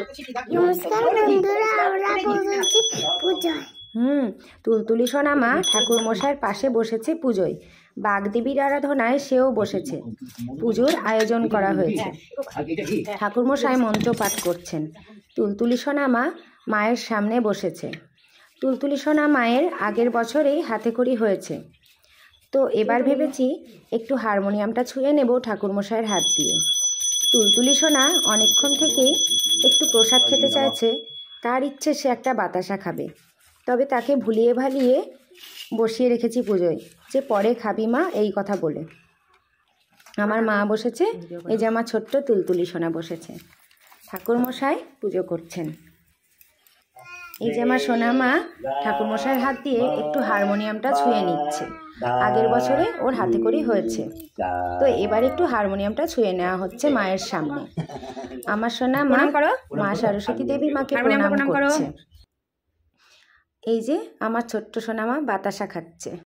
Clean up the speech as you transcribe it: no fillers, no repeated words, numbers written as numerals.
নমস্কার বন্ধুরা, আমরা বসেছি পূজায়। তুলতুলি সোনা মা ঠাকুর মশাইয়ের পাশে বসেছে পুজোয়। বাগদেবীর আরাধনায় সেও বসেছে। পুজোর আয়োজন করা হয়েছে। ঠাকুর মশাই মন্ত্র পাঠ করছেন। তুলতুলি সোনা মা মায়ের সামনে বসেছে। তুলতুলি সোনা মায়ের আগের বছরেই হাতেখড়ি হয়েছে। তো এবার ভেবেছি একটু হারমোনিয়ামটা ছুঁয়ে নেব ঠাকুর মশাইয়ের হাত দিয়ে। তুলতুলি সোনা অনেকক্ষণ থেকেই একটু প্রসাদ খেতে চাইছে। তার ইচ্ছে সে একটা বাতাসা খাবে, তবে তাকে ভুলিয়ে ভালিয়ে বসিয়ে রেখেছি পুজোয়, যে পরে খাবি মা এই কথা বলে। আমার মা বসেছে, এই যে আমার ছোট্ট তুলতুলি সোনা বসেছে। ঠাকুর মশাই পুজো করছেন। এই যে আমার সোনা মা ঠাকুর মশাইয়ের হাত দিয়ে একটু হারমোনিয়ামটা ছুঁয়ে নিচ্ছে। আগের বছরে ওর হাতে করেই হয়েছে, তো এবার একটু হারমোনিয়ামটা ছুঁয়ে নেওয়া হচ্ছে মায়ের সামনে। আমার সোনা মা মা সরস্বতী দেবী মাকে প্রণাম করছে। এই যে আমার ছোট্ট সোনা মা বাতাসা খাচ্ছে।